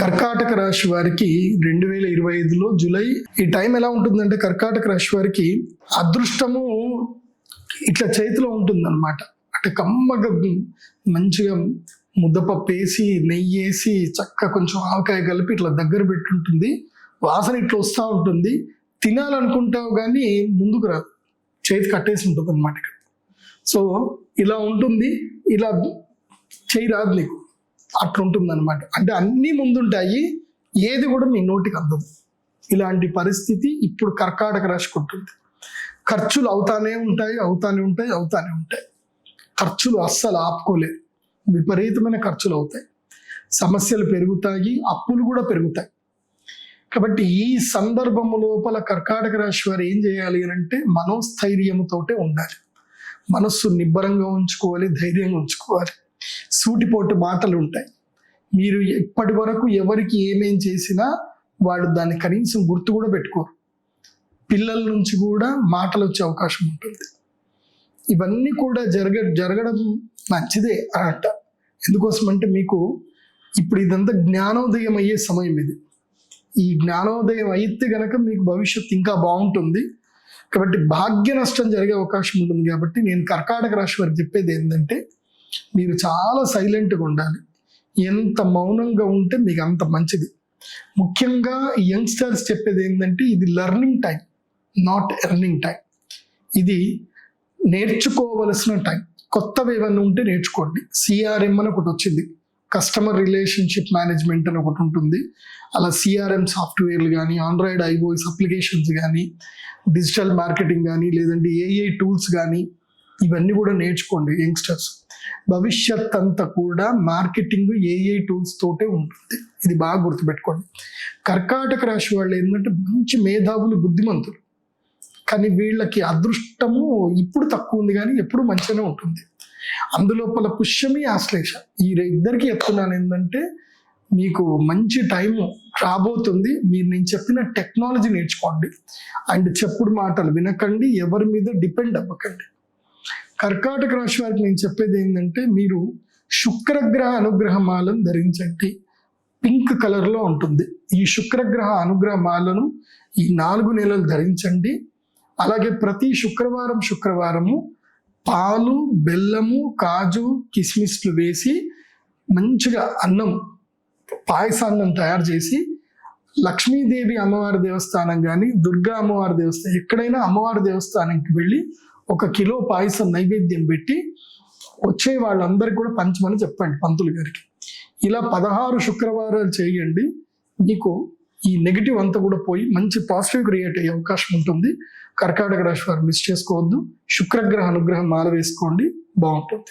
కర్కాటక రాశి వారికి 2025లో జూలై ఈ టైం ఎలా ఉంటుందంటే కర్కాటక రాశి వారికి అదృష్టము ఇట్లా చేతిలో ఉంటుందన్నమాట. అంటే కమ్మగా మంచిగా ముద్దపప్పు వేసి నెయ్యి వేసి చక్కగా కొంచెం ఆవకాయ కలిపి ఇట్లా దగ్గర పెట్టుంటుంది. వాసన ఇట్లా వస్తూ ఉంటుంది. తినాలనుకుంటావు కానీ ముందుకు రాదు, చేతి కట్టేసి ఉంటుంది అనమాట ఇక్కడ. సో ఇలా ఉంటుంది, ఇలా చేయి రాదు నీకు, అట్లా ఉంటుంది అనమాట. అంటే అన్నీ ముందుంటాయి, ఏది కూడా మీ నోటికి అందదు. ఇలాంటి పరిస్థితి ఇప్పుడు కర్కాటక రాశికి ఉంటుంది. ఖర్చులు అవుతానే ఉంటాయి. ఖర్చులు అస్సలు ఆపుకోలేరు, విపరీతమైన ఖర్చులు అవుతాయి, సమస్యలు పెరుగుతాయి, అప్పులు కూడా పెరుగుతాయి. కాబట్టి ఈ సందర్భము లోపల కర్కాటక రాశి వారు ఏం చేయాలి అని అంటే మనోస్థైర్యముతోటే ఉండాలి. మనస్సు నిబ్బరంగా ఉంచుకోవాలి, ధైర్యంగా ఉంచుకోవాలి. సూటిపోటు మాటలు ఉంటాయి. మీరు ఇప్పటి వరకు ఎవరికి ఏమేం చేసినా వాళ్ళు దాన్ని కనీసం గుర్తు కూడా పెట్టుకోరు. పిల్లల నుంచి కూడా మాటలు వచ్చే అవకాశం ఉంటుంది. ఇవన్నీ కూడా జరగడం మంచిదే అని అంట. ఎందుకోసం అంటే మీకు ఇప్పుడు ఇదంతా జ్ఞానోదయం అయ్యే సమయం ఇది. ఈ జ్ఞానోదయం అయితే గనక మీకు భవిష్యత్తు ఇంకా బాగుంటుంది. కాబట్టి భాగ్య నష్టం జరిగే అవకాశం ఉంటుంది. కాబట్టి నేను కర్కాటక రాశి వారికి చెప్పేది ఏంటంటే మీరు చాలా సైలెంట్గా ఉండాలి. ఎంత మౌనంగా ఉంటే మీకు అంత మంచిది. ముఖ్యంగా యంగ్స్టర్స్ చెప్పేది ఏంటంటే ఇది learning time, not earning time. ఇది నేర్చుకోవలసిన టైం. కొత్తవి ఏమన్నా ఉంటే నేర్చుకోండి. సిఆర్ఎం అని ఒకటి వచ్చింది, కస్టమర్ రిలేషన్షిప్ మేనేజ్మెంట్ అని ఒకటి ఉంటుంది. అలా సిఆర్ఎం సాఫ్ట్వేర్లు కానీ, ఆండ్రాయిడ్ ఐఓఎస్ అప్లికేషన్స్ కానీ, డిజిటల్ మార్కెటింగ్ కానీ, లేదంటే ఏఐ టూల్స్ కానీ, ఇవన్నీ కూడా నేర్చుకోండి యంగ్స్టర్స్. భవిష్యత్ అంతా కూడా మార్కెటింగ్ ఏఐ టూల్స్ తోటే ఉంటుంది. ఇది బాగా గుర్తుపెట్టుకోండి. కర్కాటక రాశి వాళ్ళు ఏంటంటే మంచి మేధావులు, బుద్ధిమంతులు. కానీ వీళ్ళకి అదృష్టము ఇప్పుడు తక్కువ ఉంది, కానీ ఎప్పుడు మంచిగానే ఉంటుంది. అందులోపల పుష్యమి, ఆశ్లేష, ఈ ఇద్దరికి చెప్తున్నాను ఏంటంటే మీకు మంచి టైం రాబోతుంది. మీరు నేను చెప్పిన టెక్నాలజీ నేర్చుకోండి. అండ్ చెప్పుడు మాటలు వినకండి, ఎవరి మీద డిపెండ్ అవ్వకండి. కర్కాటక రాశి వారికి నేను చెప్పేది ఏంటంటే మీరు శుక్రగ్రహ అనుగ్రహ మాలను ధరించండి. పింక్ కలర్లో ఉంటుంది. ఈ శుక్రగ్రహ అనుగ్రహ మాలను ఈ 4 నెలలు ధరించండి. అలాగే ప్రతి శుక్రవారము పాలు, బెల్లము, కాజు, కిస్మిస్లు వేసి మంచిగా అన్నం, పాయసాన్నం తయారు చేసి లక్ష్మీదేవి అమ్మవారి దేవస్థానం కానీ, దుర్గా అమ్మవారి దేవస్థానం, ఎక్కడైనా అమ్మవారి దేవస్థానానికి వెళ్ళి 1 కిలో పాయసం నైవేద్యం పెట్టి వచ్చే వాళ్ళందరికీ కూడా పంచమని చెప్పండి పంతులు గారికి. ఇలా 16 శుక్రవారాలు చేయండి. మీకు ఈ నెగిటివ్ అంతా కూడా పోయి మంచి పాజిటివ్ క్రియేట్ అయ్యే అవకాశం ఉంటుంది. కర్కాటక రాశి వారు మిస్ చేసుకోవద్దు. శుక్రగ్రహ అనుగ్రహం మాల వేసుకోండి, బాగుంటుంది.